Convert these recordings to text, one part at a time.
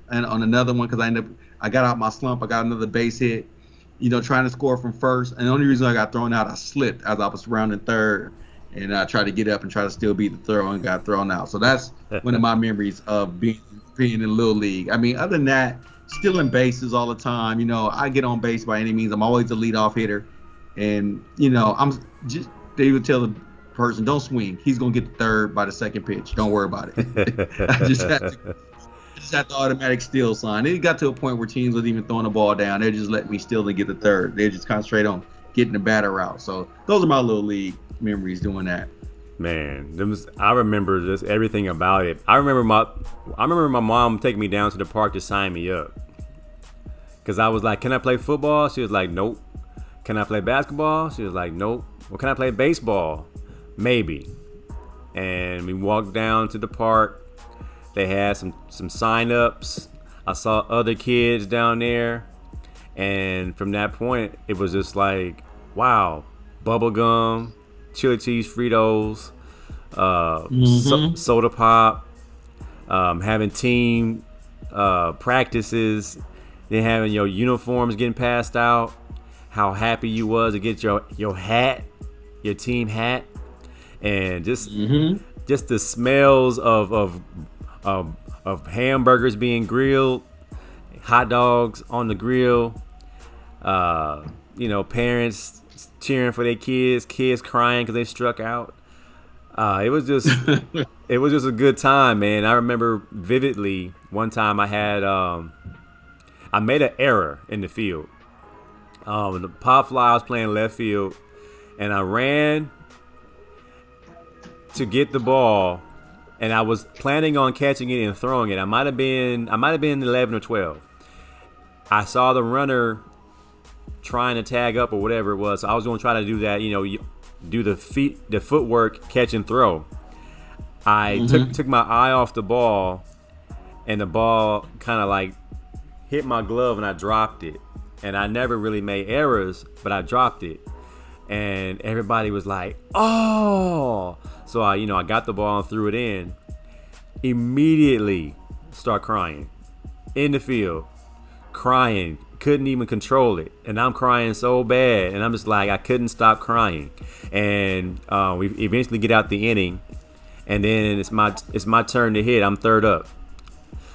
and on another one because I got out my slump. I got another base hit, trying to score from first. And the only reason I got thrown out, I slipped as I was rounding third, and I tried to get up and try to still beat the throw and got thrown out. So that's one of my memories of being in Little League. I mean, other than that, stealing bases all the time. I get on base by any means. I'm always the leadoff hitter, and I'm just they would tell the person, don't swing. He's gonna get the third by the second pitch. Don't worry about it. I just had the automatic steal sign. It got to a point where teams wasn't even throwing the ball down. They just let me steal and get the third. They just concentrate on getting the batter out. So those are my Little League memories doing that. Man, I remember just everything about it. I remember my mom taking me down to the park to sign me up. Cause I was like, can I play football? She was like, nope. Can I play basketball? She was like, nope. Well, can I play baseball? Maybe. And we walked down to the park. They had some sign-ups. I saw other kids down there. And from that point, it was just like, wow, bubblegum, chili cheese Fritos, soda pop, having team practices, then having your uniforms getting passed out, how happy you was to get your hat, your team hat, and just the smells of hamburgers being grilled, hot dogs on the grill, parents cheering for their kids crying because they struck out. It was just a good time, man. I remember vividly one time I made an error in the field. The pop fly, I was playing left field, and I ran to get the ball, and I was planning on catching it and throwing it. I might have been 11 or 12. I saw the runner trying to tag up or whatever it was. So I was going to try to do that, do the footwork, catch and throw. I took my eye off the ball, and the ball kind of like hit my glove, and I dropped it. And I never really made errors, but I dropped it. And everybody was like, oh. So I got the ball and threw it in. Immediately start crying in the field, crying, couldn't even control it, and I'm crying so bad, and I'm just like, I couldn't stop crying. And we eventually get out the inning, and then it's my turn to hit. I'm third up,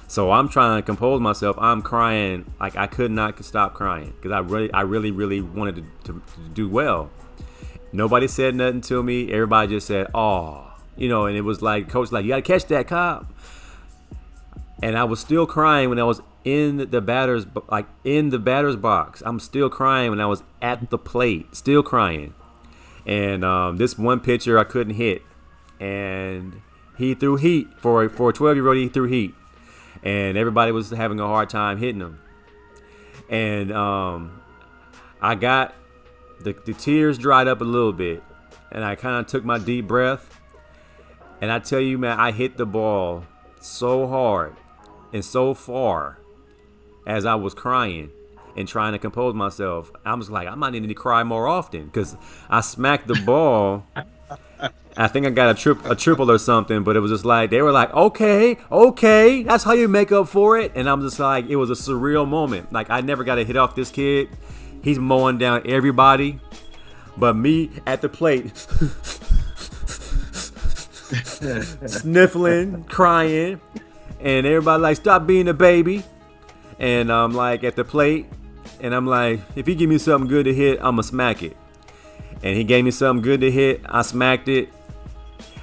so I'm trying to compose myself. I'm crying like I could not stop crying because I really wanted to do well. Nobody said nothing to me. Everybody just said, "Oh," and it was like, coach, like, you gotta catch that, Cobb. And I was still crying when I was in the batter's box. I'm still crying when I was at the plate, still crying. And this one pitcher I couldn't hit, and he threw heat for a 12-year-old. He threw heat, and everybody was having a hard time hitting him. And I got the tears dried up a little bit, and I kind of took my deep breath. And I tell you, man, I hit the ball so hard and so far as I was crying and trying to compose myself. I was like, I might need to cry more often because I smacked the ball. I think I got a triple or something, but it was just like, they were like, okay, that's how you make up for it. And I'm just like, it was a surreal moment. Like, I never got a hit off this kid. He's mowing down everybody, but me at the plate, sniffling, crying, and everybody like, stop being a baby. And I'm like at the plate, and I'm like, if he give me something good to hit, I'ma smack it. And he gave me something good to hit. I smacked it.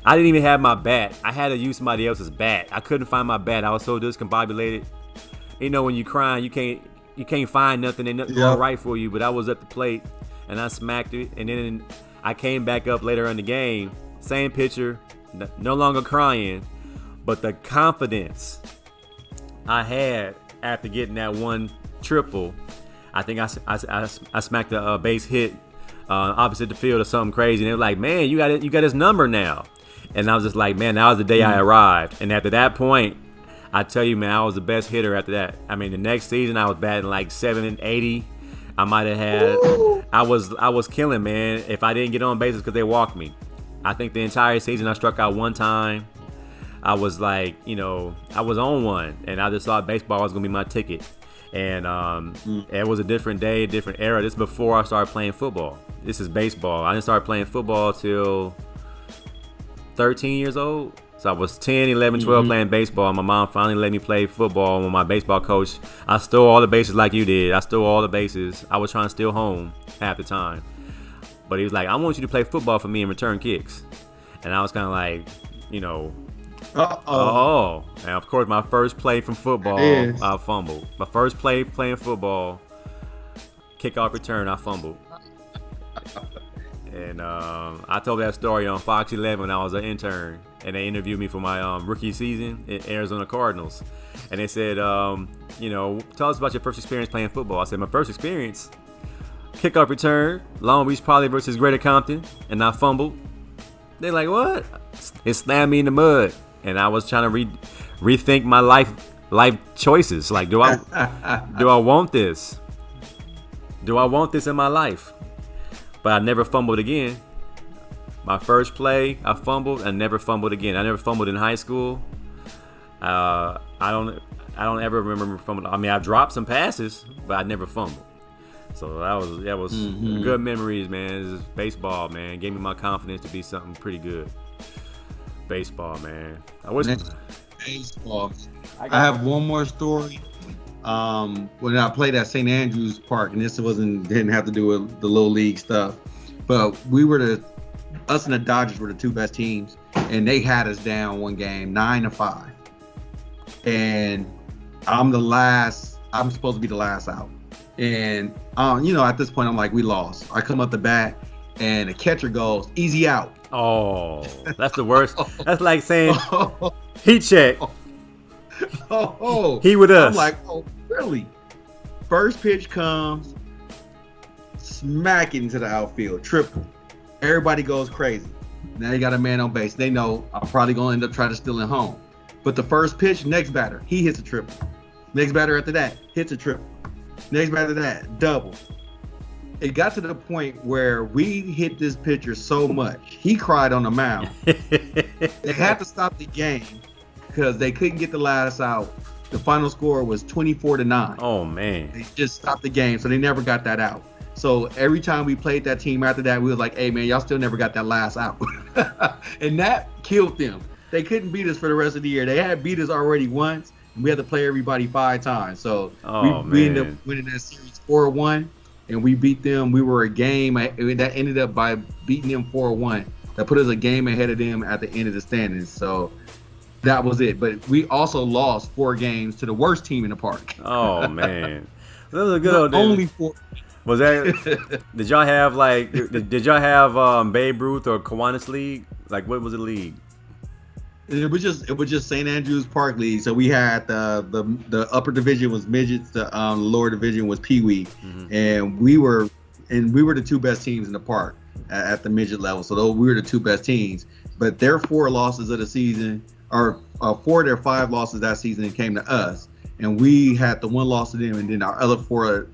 I didn't even have my bat. I had to use somebody else's bat. I couldn't find my bat. I was so discombobulated. When you're crying, you can't find nothing and nothing going right for you. But I was at the plate, and I smacked it. And then I came back up later in the game. Same pitcher, no longer crying. But the confidence I had after getting that one triple, I think I smacked a base hit opposite the field or something crazy. And they were like, man, you got his number now. And I was just like, man, that was the day I arrived. And after that point, I tell you, man, I was the best hitter after that. I mean, the next season I was batting like 780. I might have had, I was killing, man, if I didn't get on bases because they walked me. I think the entire season I struck out one time. I was like, I was on one, and I just thought baseball was gonna be my ticket. And it was a different day, different era. This is before I started playing football. This is baseball. I didn't start playing football till 13 years old. So I was 10, 11, 12 playing baseball. My mom finally let me play football with my baseball coach. I stole all the bases like you did. I stole all the bases. I was trying to steal home half the time. But he was like, I want you to play football for me and return kicks. And I was kind of like, uh-oh. And of course, my first play from football, I fumbled. My first play playing football, kickoff return, I fumbled. And I told that story on Fox 11 when I was an intern. And they interviewed me for my rookie season at Arizona Cardinals. And they said, tell us about your first experience playing football. I said, my first experience, kickoff return, Long Beach Poly versus Greater Compton, and I fumbled. They're like, what? It slammed me in the mud. And I was trying to rethink my life choices. Like, do I want this? Do I want this in my life? But I never fumbled again. My first play, I fumbled. I never fumbled again. I never fumbled in high school. I don't ever remember fumbling. I mean, I dropped some passes, but I never fumbled. So that was good memories, man. This is baseball, man. Gave me my confidence to be something pretty good. Baseball, man. Baseball. I have one more story. When I played at St. Andrews Park, and this didn't have to do with the little league stuff, but us and the Dodgers were the two best teams, and they had us down one game, 9-5. And I'm supposed to be the last out. And at this point, I'm like, we lost. I come up the bat, and the catcher goes, easy out. Oh, that's the worst. That's like saying, heat check. He with us. I'm like, oh, really? First pitch comes, smack it into the outfield, triple. Everybody goes crazy. Now you got a man on base. They know I'm probably going to end up trying to steal it home. But the first pitch, next batter, he hits a triple. Next batter after that, hits a triple. Next batter after that, double. It got to the point where we hit this pitcher so much, he cried on the mound. They had to stop the game because they couldn't get the last out. The final score was 24-9. Oh, man. They just stopped the game, so they never got that out. So every time we played that team after that, we was like, hey, man, y'all still never got that last out. And that killed them. They couldn't beat us for the rest of the year. They had beat us already once, and we had to play everybody 5 times. So we ended up winning that series 4-1, and we beat them. We were a game. That ended up by beating them 4-1. That put us a game ahead of them at the end of the standings. So that was it. But we also lost 4 games to the worst team in the park. Oh, man. That was a good old day. Only 4. Was that? Did y'all have Did y'all have Babe Ruth or Kiwanis League? Like, what was the league? It was just St. Andrews Park League. So we had the upper division was midgets, the lower division was Pee Wee, and we were the 2 best teams in the park at the midget level. So we were the 2 best teams. But their 4 losses of the season, or 4 of their 5 losses that season, came to us. And we had the 1 loss to them, and then our other 4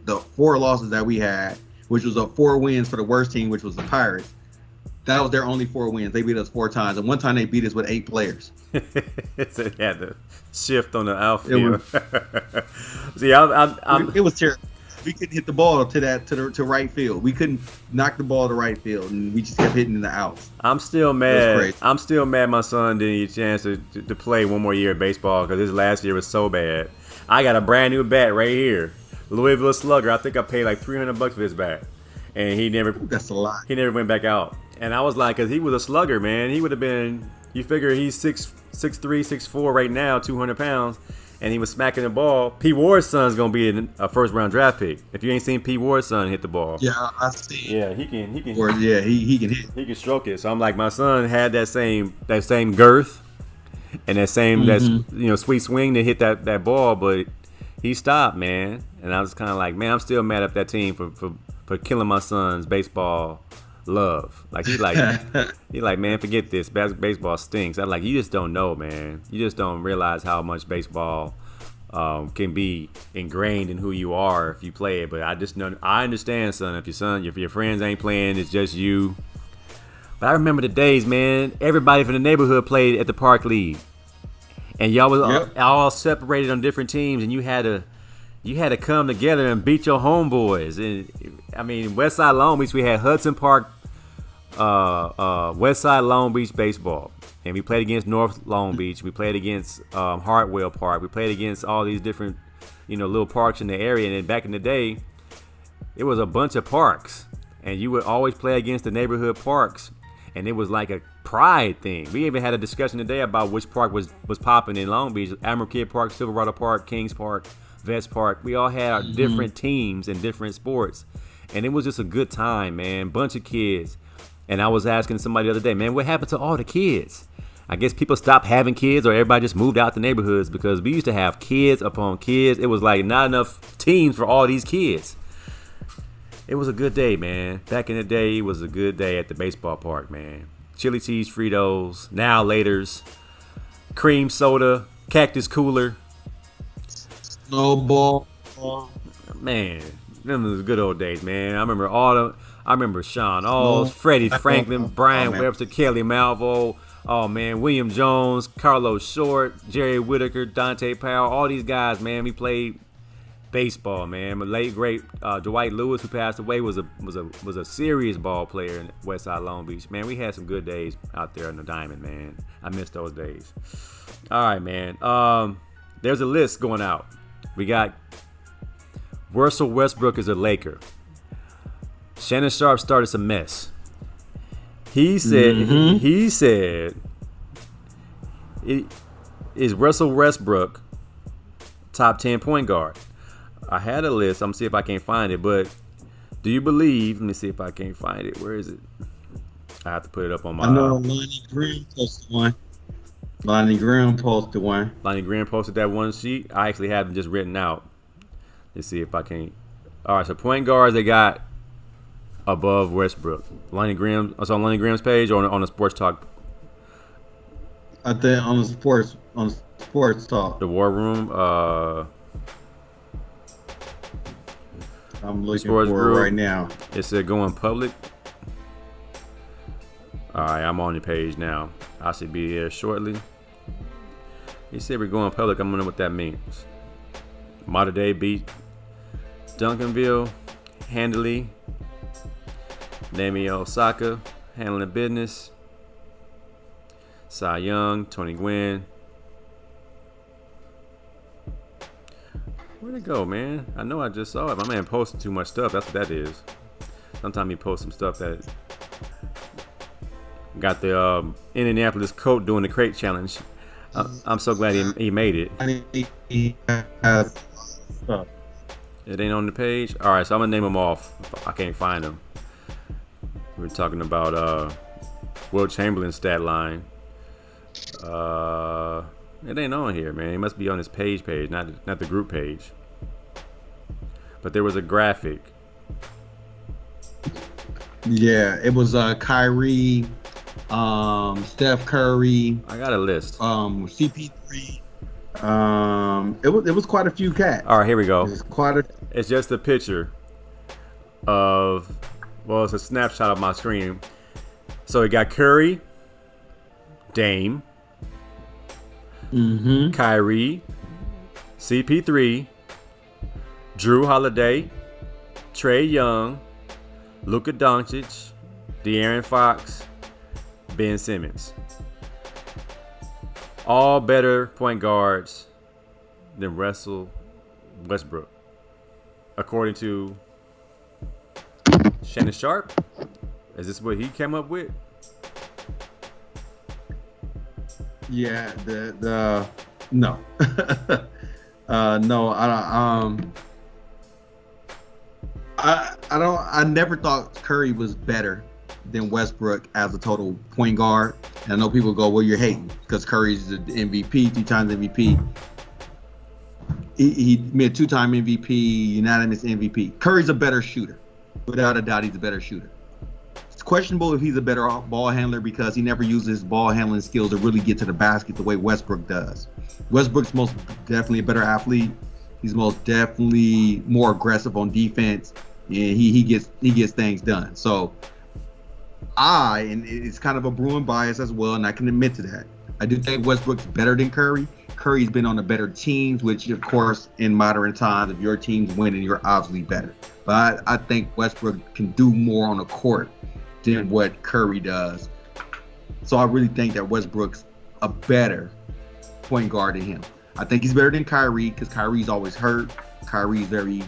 losses that we had, which was 4 wins for the worst team, which was the Pirates. That was their only 4 wins. They beat us 4 times, and one time they beat us with 8 players. So they had to shift on the outfield. See, it was terrible. We couldn't hit the ball to right field. We couldn't knock the ball to right field, and we just kept hitting in the outs. I'm still mad. I'm still mad my son didn't get a chance to play one more year of baseball because his last year was so bad. I got a brand new bat right here, Louisville Slugger. I think I paid like $300 for this bat, and he never. That's a lot. He never went back out, and I was like, because he was a slugger, man. He would have been. You figure he's 6'3", 6'4" right now, 200 pounds, and he was smacking the ball. P. Ward's son's gonna be a first-round draft pick. If you ain't seen P. Ward's son hit the ball, yeah, I see. Yeah, he can. Or yeah, he can hit. He can stroke it. So I'm like, my son had that same girth. And that same sweet swing to hit that ball, but he stopped, man. And I was kind of like, man, I'm still mad at that team for killing my son's baseball love. Like he like, man, forget this. Baseball stinks. I'm like, you just don't know, man. You just don't realize how much baseball can be ingrained in who you are if you play it. But I understand, son. If your friends ain't playing, it's just you. But I remember the days, man. Everybody from the neighborhood played at the park league. and y'all was Yep. all separated on different teams, and you had to come together and beat your homeboys. And I mean, Westside Long Beach, we had Hudson Park, Westside Long Beach baseball, and we played against North Long Beach. We played against Hartwell Park. We played against all these different, little parks in the area. And then back in the day, it was a bunch of parks, and you would always play against the neighborhood parks, and it was like a pride thing. We even had a discussion today about which park was popping in Long Beach: Admiral Kidd Park, Silverado Park, Kings Park, Vets Park. We all had our different teams and different sports, and it was just a good time, man. Bunch of kids. And I was asking somebody the other day, man, what happened to all the kids? I guess people stopped having kids, or everybody just moved out the neighborhoods, because we used to have kids upon kids. It was like not enough teams for all these kids. It was a good day, man. Back in the day, it was a good day at the baseball park, man. Chili cheese Fritos, now laters, cream soda, cactus cooler. Snowball. Man, them was the good old days, man. I remember Sean Alls, Freddie Franklin, Brian Webster, Kelly Malvo. Oh man, William Jones, Carlos Short, Jerry Whitaker, Dante Powell. All these guys, man. We played baseball, man. The late great Dwight Lewis, who passed away, was a serious ball player in Westside Long Beach. Man, we had some good days out there in the Diamond, man. I miss those days. All right, man. There's a list going out. We got Russell Westbrook is a Laker. Shannon Sharp started some mess. He said, is Russell Westbrook top 10 point guard? I had a list. I'm going to see if I can find it. But do you believe? Let me see if I can't find it. Where is it? I have to put it up on my. I know Lonnie Green posted one. Lonnie Green posted that one sheet. I actually have it just written out. Let's see if I can. All right, so point guards they got above Westbrook. Lonnie Graham. It's on Lonnie Graham's page or on the Sports Talk. I think on Sports Talk. The War Room. I'm looking Sports for Group. it right now. It said going public. All right, I'm on the page now. I should be here shortly. He said we're going public. I'm wondering what that means. Mater Dei beat Duncanville handily. Naomi Osaka handling business. Cy Young, Tony Gwynn. Where'd it go, man? I know I just saw it. My man posting too much stuff. That's what that is. Sometimes he posts some stuff that got the Indianapolis Colt doing the crate challenge. I'm so glad he made it. It ain't on the page. All right, so I'm gonna name them off. I can't find them. We're talking about Will Chamberlain's stat line. It ain't on here, man. It must be on his page, not the group page. But there was a graphic. Yeah, it was Kyrie, Steph Curry. I got a list. CP3. It was quite a few cats. All right, here we go. It's just a picture of, well, it's a snapshot of my screen. So it got Curry, Dame, Kyrie, CP3, Drew Holiday, Trae Young, Luka Doncic, De'Aaron Fox, Ben Simmons. All better point guards than Russell Westbrook, according to Shannon Sharp. Is this what he came up with? Yeah, the no. No, I never thought Curry was better than Westbrook as a total point guard. And I know people go, well, you're hating because Curry's the MVP, 2 times MVP. He made a 2-time MVP, unanimous MVP. Curry's a better shooter. Without a doubt, he's a better shooter. It's questionable if he's a better ball handler because he never uses his ball handling skills to really get to the basket the way Westbrook does. Westbrook's most definitely a better athlete. He's most definitely more aggressive on defense, and he gets things done. So and it's kind of a brewing bias as well, and I can admit to that. I do think Westbrook's better than Curry. Curry's been on the better teams, which of course in modern times, if your team's winning, you're obviously better. But I think Westbrook can do more on the court than what Curry does. So I really think that Westbrook's a better point guard than him. I think he's better than Kyrie because Kyrie's always hurt. Kyrie's very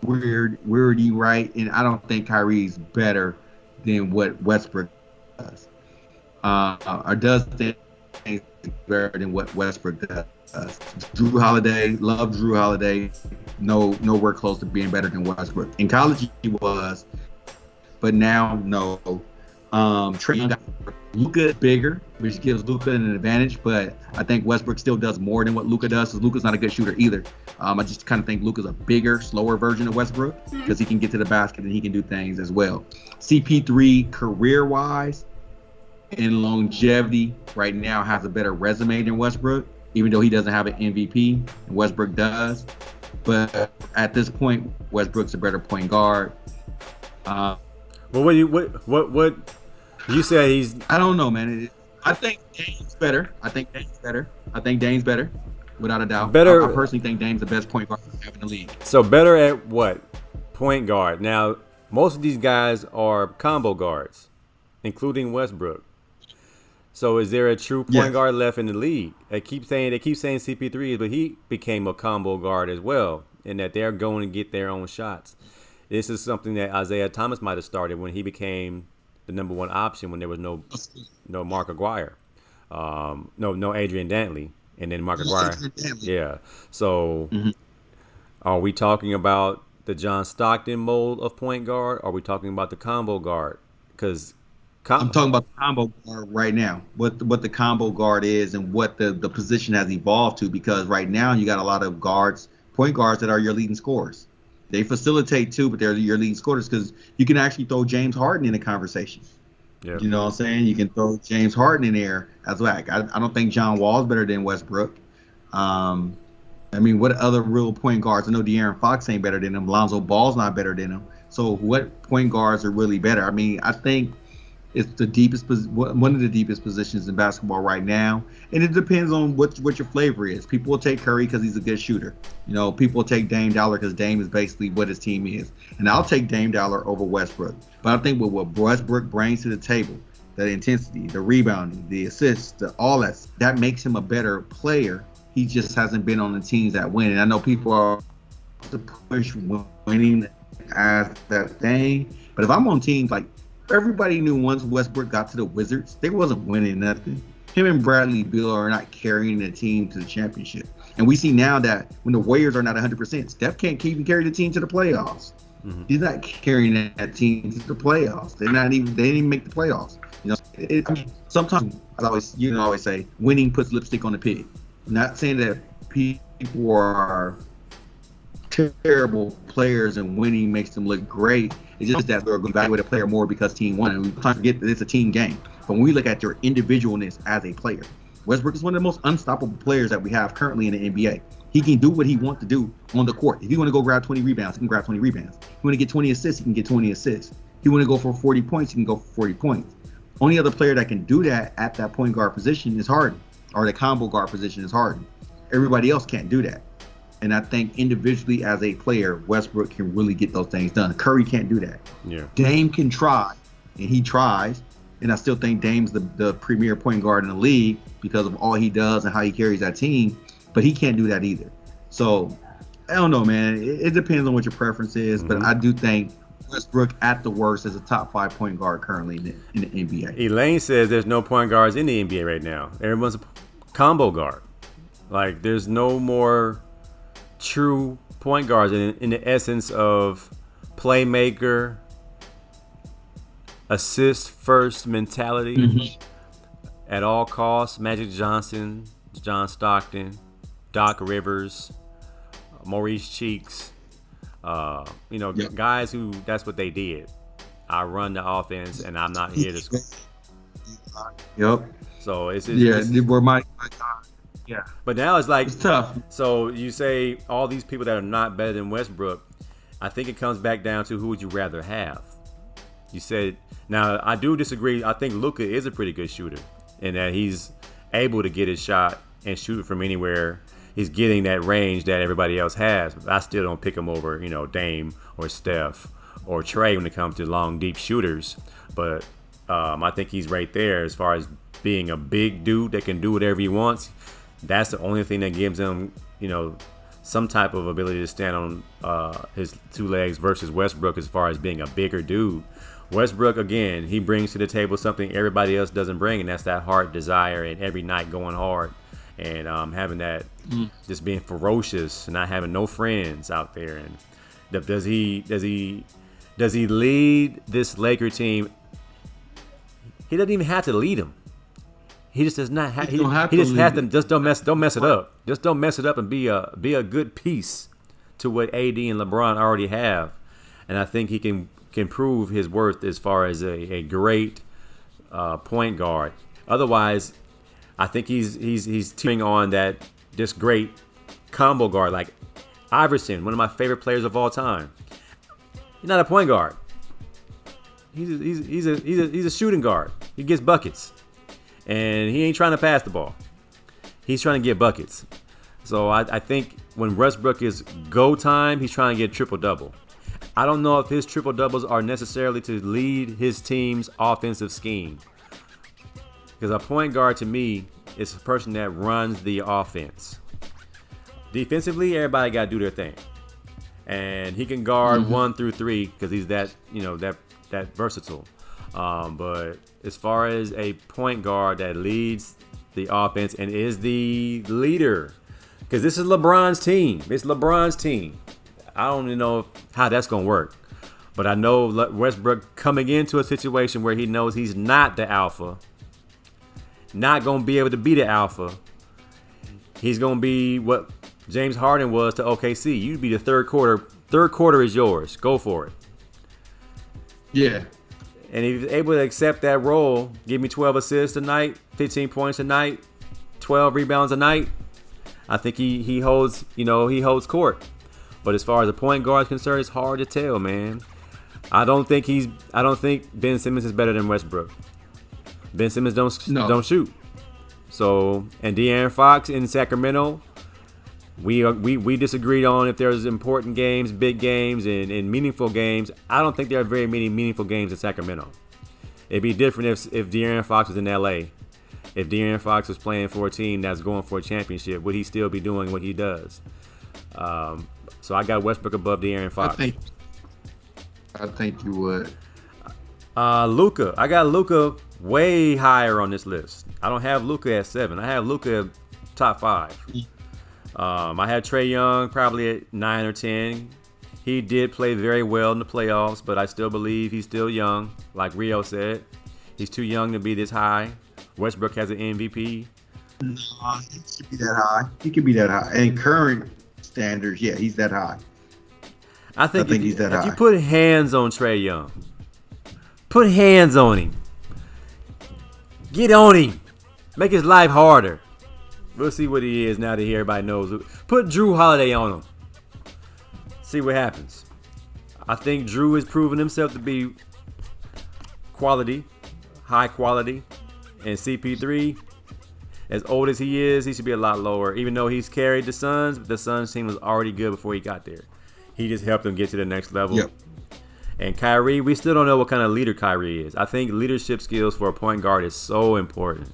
weirdy, right? And I don't think Kyrie's better than what Westbrook does. Or does things better than what Westbrook does. Drew Holiday, love Drew Holiday. Nowhere close to being better than Westbrook. In college he was, but now no. Trey Luka bigger, which gives Luka an advantage, but I think Westbrook still does more than what Luka does, because Luka's not a good shooter either. I just kind of think Luka's a bigger, slower version of Westbrook because he can get to the basket and he can do things as well. CP3, career-wise and longevity, right now has a better resume than Westbrook, even though he doesn't have an MVP, and Westbrook does. But at this point, Westbrook's a better point guard. Well, what you say he's? I don't know, man. I think Dame's better. I think Dame's better, without a doubt. Better. I personally think Dame's the best point guard we have in the league. So better at what? Point guard. Now, most of these guys are combo guards, including Westbrook. So is there a true point guard left in the league? They keep saying CP3, but he became a combo guard as well, in that they're going to get their own shots. This is something that Isaiah Thomas might have started when he became the number one option when there was no Mark Aguirre, no Adrian Dantley, and then Mark Aguirre. Yeah. So are we talking about the John Stockton mold of point guard? Or are we talking about the combo guard? Because I'm talking about the combo guard right now. What the combo guard is and what the position has evolved to. Because right now you got a lot of point guards that are your leading scorers. They facilitate too, but they're your leading scorers because you can actually throw James Harden in the conversation. Yeah. You know what I'm saying? You can throw James Harden in there as well. I don't think John Wall's better than Westbrook. I mean, what other real point guards? I know De'Aaron Fox ain't better than him. Lonzo Ball's not better than him. So what point guards are really better? I mean, I think it's one of the deepest positions in basketball right now, and it depends on what your flavor is. People will take Curry because he's a good shooter. You know, people will take Dame Dollar because Dame is basically what his team is, and I'll take Dame Dollar over Westbrook. But I think what Westbrook brings to the table, that intensity, the rebounding, the assists, all that makes him a better player. He just hasn't been on the teams that win, and I know people are to push winning as that thing, but if I'm on teams like. Everybody knew once Westbrook got to the Wizards, they wasn't winning nothing. Him and Bradley Beal are not carrying the team to the championship. And we see now that when the Warriors are not 100%, Steph can't even carry the team to the playoffs. He's not carrying that team to the playoffs. They didn't even make the playoffs. You know, I mean, sometimes you can always say winning puts lipstick on the pig. I'm not saying that people are terrible players and winning makes them look great. It's just that we're going to evaluate a player more because team won. And we sometimes forget that it's a team game. But when we look at your individualness as a player, Westbrook is one of the most unstoppable players that we have currently in the NBA. He can do what he wants to do on the court. If you want to go grab 20 rebounds, he can grab 20 rebounds. If you want to get 20 assists, he can get 20 assists. If you want to go for 40 points, he can go for 40 points. Only other player that can do that at that point guard position is Harden, or the combo guard position is Harden. Everybody else can't do that. And I think individually as a player, Westbrook can really get those things done. Curry can't do that. Yeah. Dame can try, and he tries. And I still think Dame's the premier point guard in the league because of all he does and how he carries that team. But he can't do that either. So, I don't know, man. It depends on what your preference is. But I do think Westbrook, at the worst, is a top 5 point guard currently in the NBA. Elaine says there's no point guards in the NBA right now. Everyone's a combo guard. Like, there's no more true point guards in the essence of playmaker, assist first mentality at all costs. Magic Johnson, John Stockton, Doc Rivers, Maurice Cheeks, guys who that's what they did. I run the offense and I'm not here to score. Yep. So it's we're my God. Yeah. But now it's like, it's tough. So you say all these people that are not better than Westbrook, I think it comes back down to who would you rather have. You said, now I do disagree. I think Luka is a pretty good shooter in that he's able to get his shot and shoot from anywhere. He's getting that range that everybody else has. But I still don't pick him over, Dame or Steph or Trey when it comes to long, deep shooters. But I think he's right there as far as being a big dude that can do whatever he wants. That's the only thing that gives him, some type of ability to stand on his two legs versus Westbrook as far as being a bigger dude. Westbrook, again, he brings to the table something everybody else doesn't bring, and that's that heart desire and every night going hard and having that just being ferocious and not having no friends out there. And does he lead this Laker team? He doesn't even have to lead them. He just does not have. He just has to. Just don't mess it up. Just don't mess it up and be a good piece to what AD and LeBron already have. And I think he can prove his worth as far as a great point guard. Otherwise, I think he's teaming on that this great combo guard like Iverson, one of my favorite players of all time. He's not a point guard. He's a shooting guard. He gets buckets. And he ain't trying to pass the ball. He's trying to get buckets. So I think when Westbrook is go time, he's trying to get triple-double. I don't know if his triple-doubles are necessarily to lead his team's offensive scheme. Because a point guard, to me, is a person that runs the offense. Defensively, everybody got to do their thing. And he can guard 1 through 3 because he's that versatile. But as far as a point guard that leads the offense and is the leader, because this is LeBron's team. It's LeBron's team. I don't even know how that's going to work. But I know Westbrook coming into a situation where he knows he's not the alpha, not going to be able to be the alpha. He's going to be what James Harden was to OKC. You'd be the third quarter. Third quarter is yours. Go for it. Yeah. And if he's able to accept that role, give me 12 assists a night, 15 points a night, 12 rebounds a night, I think he holds court. But as far as the point guard is concerned, it's hard to tell, man. I don't think Ben Simmons is better than Westbrook. Ben Simmons don't shoot. So, and De'Aaron Fox in Sacramento, we disagreed on if there's important games, big games, and meaningful games. I don't think there are very many meaningful games in Sacramento. It'd be different if De'Aaron Fox was in LA. If De'Aaron Fox was playing for a team that's going for a championship, would he still be doing what he does? So I got Westbrook above De'Aaron Fox. I think you would. Luka. I got Luka way higher on this list. I don't have Luka at 7. I have Luka top 5. I had Trae Young probably at 9 or 10. He did play very well in the playoffs, but I still believe he's still young. Like Rio said, he's too young to be this high. Westbrook has an MVP. No, he should be that high. He can be that high. And current standards, yeah, he's that high. I think he's that high. If you put hands on Trae Young, put hands on him. Get on him. Make his life harder. We'll see what he is now that everybody knows. Put Drew Holiday on him. See what happens. I think Drew has proven himself to be quality, high quality. And CP3, as old as he is, he should be a lot lower. Even though he's carried the Suns, but the Suns team was already good before he got there. He just helped them get to the next level. Yep. And Kyrie, we still don't know what kind of leader Kyrie is. I think leadership skills for a point guard is so important.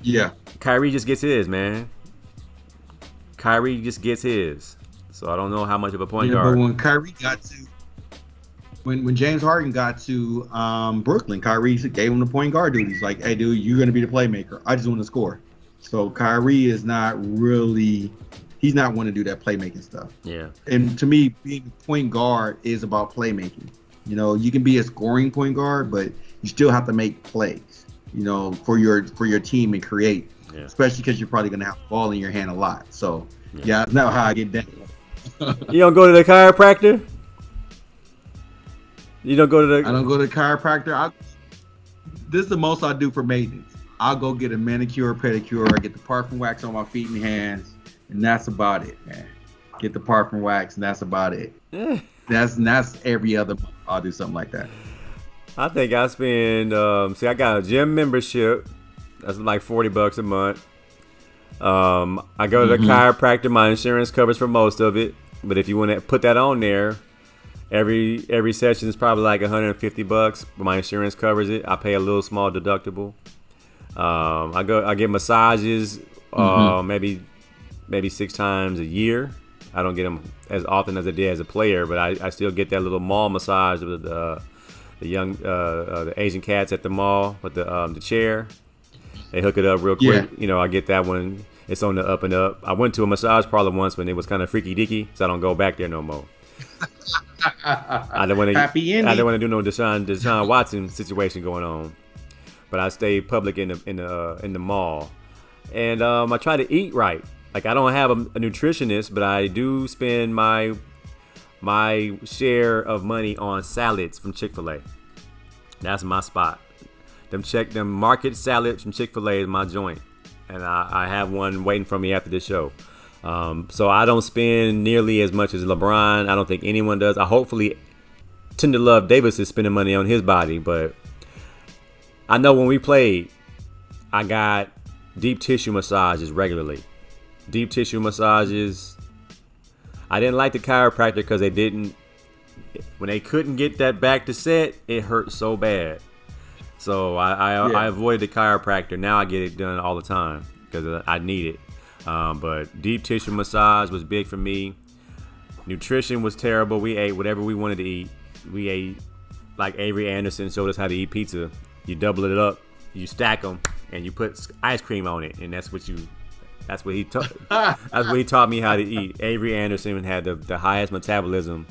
Yeah. Kyrie just gets his, man. Kyrie just gets his. So I don't know how much of a point guard. But when Kyrie got to, when James Harden got to Brooklyn, Kyrie gave him the point guard duties. Like, hey, dude, you're going to be the playmaker. I just want to score. So Kyrie is not really, he's not want to do that playmaking stuff. Yeah. And to me, being a point guard is about playmaking. You can be a scoring point guard, but you still have to make plays, for your team and create. Yeah. Especially because you're probably going to have the ball in your hand a lot. So, yeah, that's not how I get down. You don't go to the chiropractor? You don't go to the... I don't go to the chiropractor. This is the most I do for maintenance. I'll go get a manicure, pedicure. I get the parfum wax on my feet and hands, and that's about it, man. Get the parfum wax, and that's about it. That's every other month I'll do something like that. I think I spend... I got a gym membership. That's like $40 a month. I go to the chiropractor. My insurance covers for most of it, but if you want to put that on there, every session is probably like $150, but my insurance covers it. I pay a little small deductible. I get massages maybe 6 times a year. I don't get them as often as I did as a player, but I still get that little mall massage with the Asian cats at the mall with the chair. They hook it up real quick. Yeah. I get that one. It's on the up and up. I went to a massage parlor once when it was kind of freaky dicky, so I don't go back there no more. I don't want to do no Deshaun Watson situation going on, but I stay public in the mall, and I try to eat right. Like I don't have a nutritionist, but I do spend my share of money on salads from Chick-fil-A. That's my spot. Them market salads from Chick-fil-A is my joint, and I have one waiting for me after this show. So I don't spend nearly as much as LeBron. I don't think anyone does. I hopefully Tender Love Davis is spending money on his body, but I know when we played, I got deep tissue massages regularly. Deep tissue massages. I didn't like the chiropractor because when they couldn't get that back to set, it hurt so bad. So I avoided the chiropractor. Now I get it done all the time because I need it. But deep tissue massage was big for me. Nutrition was terrible. We ate whatever we wanted to eat. We ate like Avery Anderson showed us how to eat pizza. You double it up, you stack them, and you put ice cream on it, and that's what he taught me how to eat. Avery Anderson had the highest metabolism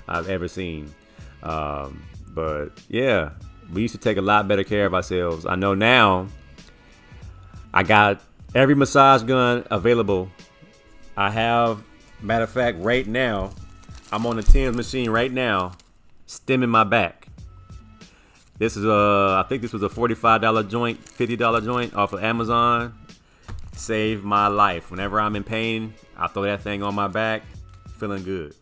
I've ever seen. But yeah, we used to take a lot better care of ourselves. I know now I got every massage gun available. I have, matter of fact, right now, I'm on the Tues machine right now, stemming my back. This is I think this was a $45 joint, $50 joint off of Amazon. Saved my life. Whenever I'm in pain, I throw that thing on my back, feeling good.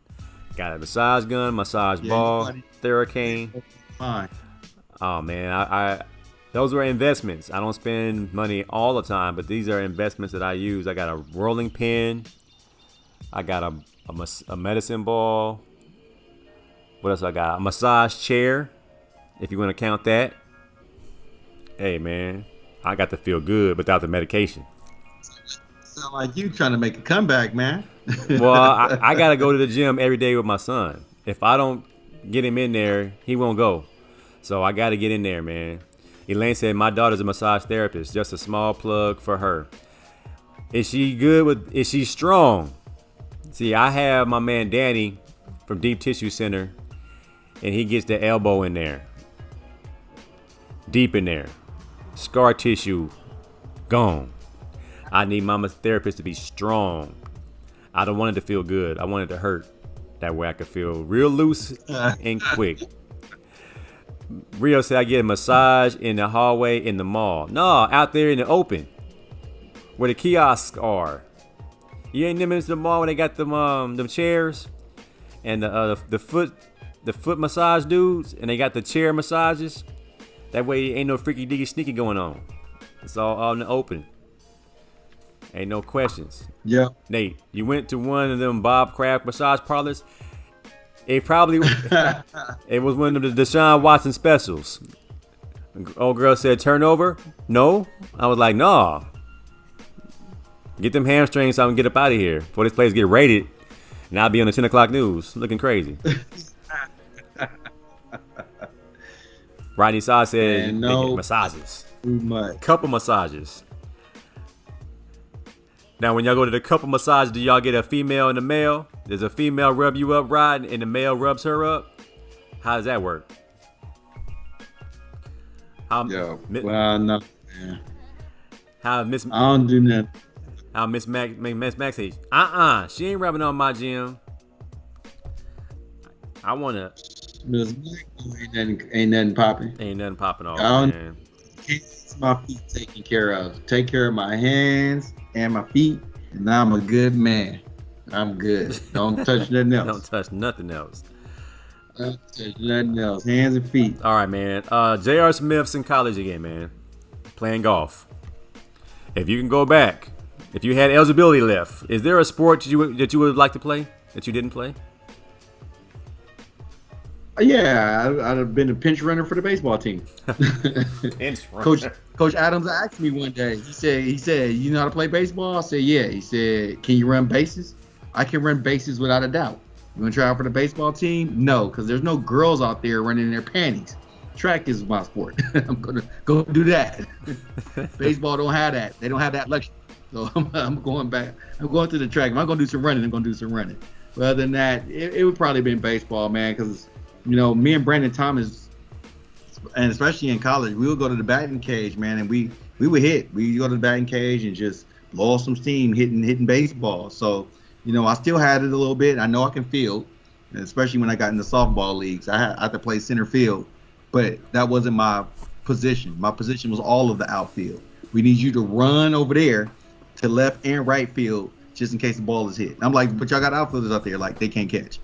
Got a massage gun, massage ball, Theracane. Fine. Oh man, those were investments. I don't spend money all the time, but these are investments that I use. I got a rolling pin. I got a medicine ball. What else I got? A massage chair, if you want to count that. Hey man, I got to feel good without the medication. Sound like you trying to make a comeback, man. Well, I got to go to the gym every day with my son. If I don't get him in there, he won't go. So I got to get in there, man. Elaine said, my daughter's a massage therapist. Just a small plug for her. Is she strong? See, I have my man Danny from Deep Tissue Center, and he gets the elbow in there. Deep in there. Scar tissue gone. I need my therapist to be strong. I don't want it to feel good. I want it to hurt. That way I can feel real loose and quick. Rio said I get a massage in the hallway in the mall. No, out there in the open, where the kiosks are. You ain't never been to the mall when they got them chairs and the foot massage dudes, and they got the chair massages. That way ain't no freaky diggy sneaky going on. It's all out in the open. Ain't no questions. Yeah. Nate, you went to one of them Bob Kraft massage parlors. It was one of the Deshaun Watson specials. Old girl said, turnover? No. I was like, nah. Get them hamstrings so I can get up out of here before this place get raided, and I'll be on the 10 o'clock news looking crazy. Rodney Saw said, massages. Too much. Couple massages. Now, when y'all go to the couple massage, do y'all get a female and a male? Does a female rub you up, Rod, and the male rubs her up? How does that work? No, man. How Miss? I don't do nothing. How Miss Max says, she ain't rubbing on my gym. I wanna. Miss Mac ain't nothing popping. Ain't nothing popping off, man. My feet taken care of. Take care of my hands and my feet, and I'm a good man. I'm good. Don't touch nothing else. Don't touch nothing else. Don't touch nothing else. Hands and feet. All right, man. J.R. Smith's in college again, man. Playing golf. If you can go back, If you had eligibility left, is there a sport that you would like to play that you didn't play? Yeah, I'd have been a pinch runner for the baseball team. Pinch runner. Coach Adams asked me one day. He said, you know how to play baseball? I said, yeah. He said, can you run bases? I can run bases without a doubt. You want to try out for the baseball team? No, because there's no girls out there running in their panties. Track is my sport. I'm gonna go do that. Baseball don't have that. They don't have that luxury. So I'm going back. I'm going to the track. If I'm gonna do some running, I'm gonna do some running. But other than that, it would probably been baseball, man. Because me and Brandon Thomas, and especially in college, we would go to the batting cage, man, and we would hit. We go to the batting cage and just blow some steam hitting baseball. So I still had it a little bit. I know I can field, especially when I got into softball leagues. I had to play center field, but that wasn't my position. My position was all of the outfield. We need you to run over there to left and right field just in case the ball is hit. I'm like, but y'all got outfielders out there, like, they can't catch.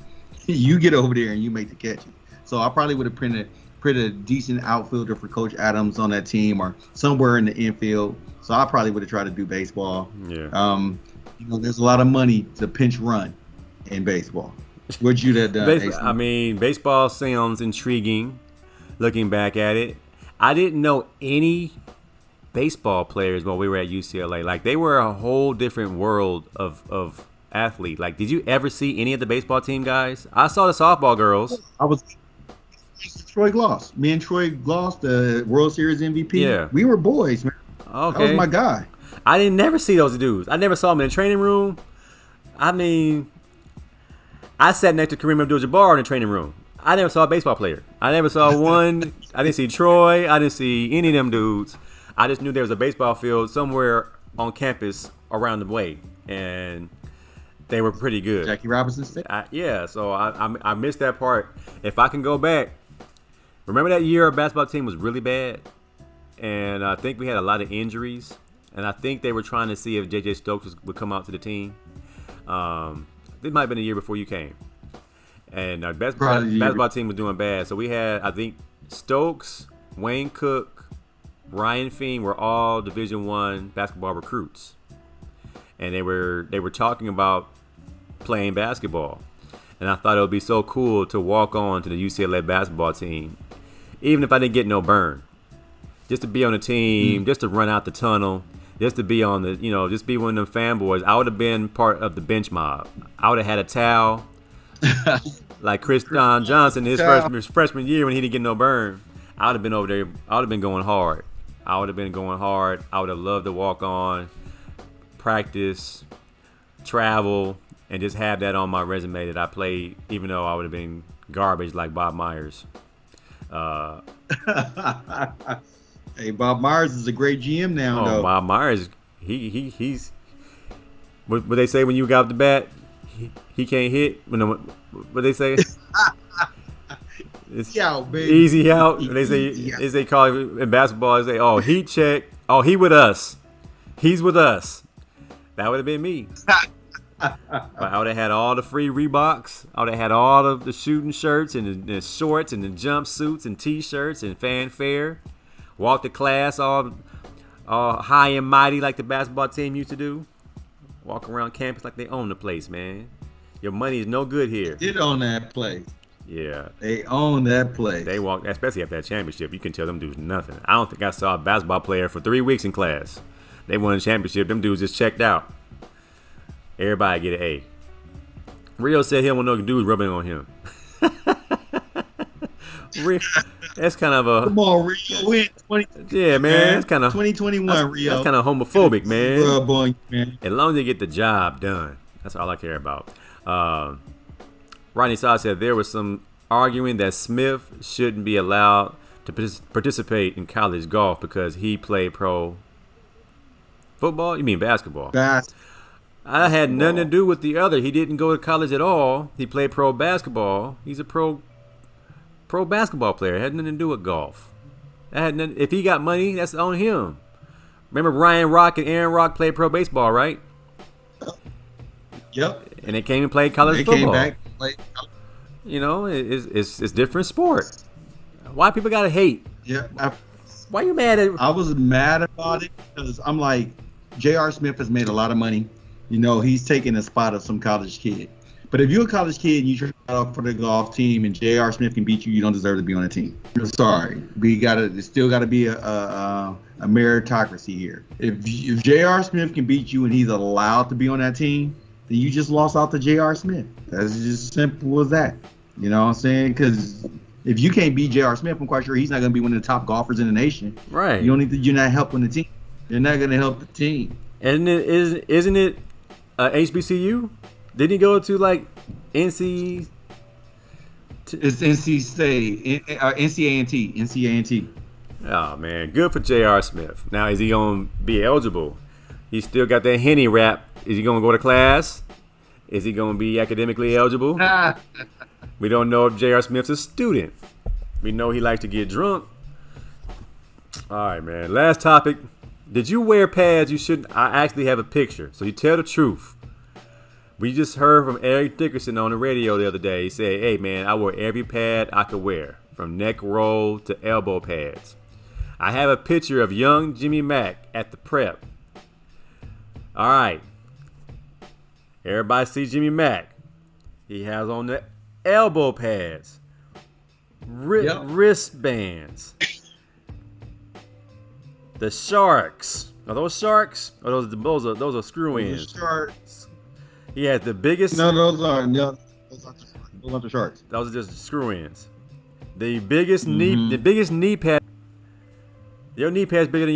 You get over there and you make the catch. So I probably would have put a decent outfielder for Coach Adams on that team or somewhere in the infield. So I probably would have tried to do baseball. Yeah. There's a lot of money to pinch run in baseball. What'd you have done? Baseball sounds intriguing looking back at it. I didn't know any baseball players when we were at UCLA. Like, they were a whole different world of athlete. Like, did you ever see any of the baseball team guys? I saw the softball girls. I was Troy Gloss. Me and Troy Gloss, the World Series MVP. Yeah. We were boys, man. Okay. That was my guy. I didn't never see those dudes. I never saw them in the training room. I sat next to Kareem Abdul-Jabbar in the training room. I never saw a baseball player. I never saw one. I didn't see Troy. I didn't see any of them dudes. I just knew there was a baseball field somewhere on campus around the way, and they were pretty good. Jackie Robinson State? So I missed that part. If I can go back, remember that year our basketball team was really bad, and I think we had a lot of injuries, and I think they were trying to see if J.J. Stokes would come out to the team. This might have been a year before you came. And our basketball team was doing bad. So we had, I think, Stokes, Wayne Cook, Ryan Feen were all Division I basketball recruits. And they were talking about playing basketball. And I thought it would be so cool to walk on to the UCLA basketball team, even if I didn't get no burn. Just to be on the team, just to run out the tunnel, just to be on the, just be one of them fanboys. I would have been part of the bench mob. I would have had a towel. Like Chris Johnson, his freshman year when he didn't get no burn. I would have been over there. I would have been going hard. I would have loved to walk on, practice, travel, and just have that on my resume that I played, even though I would have been garbage like Bob Myers. Hey, Bob Myers is a great GM now, though. Bob Myers, he's what they say when you got off the bat, he can't hit. What they say? Easy out, baby. Easy out. They call it in basketball. They say, "Oh, heat check. Oh, he with us. He's with us." That would have been me. But I would have had all the free Reeboks. I would have had all of the shooting shirts and the shorts and the jumpsuits and T-shirts and fanfare. Walk to class all high and mighty like the basketball team used to do. Walk around campus like they own the place, man. Your money is no good here. They own that place. Yeah. They own that place. They walk, especially after that championship. You can tell them dudes nothing. I don't think I saw a basketball player for 3 weeks in class. They won a championship. Them dudes just checked out. Everybody get an A. Rio said he don't want no dudes rubbing on him. That's kind of a... Come on, Rio. Yeah, man. It's kind of... 2021, Rio. That's kind of homophobic, man. Rub on you, man. As long as they get the job done. That's all I care about. Rodney Saw said there was some arguing that Smith shouldn't be allowed to participate in college golf because he played pro football? You mean basketball? I had nothing to do with the other. He didn't go to college at all. He played pro basketball. He's a pro basketball player. It had nothing to do with golf. If he got money, that's on him. Remember Ryan Rock and Aaron Rock played pro baseball, right? Yep. And they came and played college football. Came back and played. It's different sport. Why people gotta hate? Yeah. Why you mad at? I was mad about it because I'm like, J.R. Smith has made a lot of money. You know, he's taking the spot of some college kid. But if you're a college kid and you try out for the golf team and J.R. Smith can beat you, you don't deserve to be on the team. I'm sorry. It's still got to be a meritocracy here. If J.R. Smith can beat you and he's allowed to be on that team, then you just lost out to J.R. Smith. That's just simple as that. You know what I'm saying? Because if you can't beat J.R. Smith, I'm quite sure he's not going to be one of the top golfers in the nation. Right. You're not helping the team. You're not going to help the team. And isn't it HBCU? Didn't he go to like NC? It's NC State, NCAA. Oh man, good for J.R. Smith. Now is he gonna be eligible? He still got that Henny rap. Is he gonna go to class? Is he gonna be academically eligible? We don't know if J.R. Smith's a student. We know he likes to get drunk. All right, man. Last topic. Did you wear pads you shouldn't? I actually have a picture, so you tell the truth. We just heard from Eric Dickerson on the radio the other day. He said, hey, man, I wore every pad I could wear, from neck roll to elbow pads. I have a picture of young Jimmy Mack at the prep. All right. Everybody see Jimmy Mack. He has on the elbow pads, wristbands. The Sharks. Are those Sharks? Or those are screw-ins? Sharks. He has the biggest. No, those aren't the Sharks. Those are just screw-ins. The biggest knee pad. Your knee pad's bigger than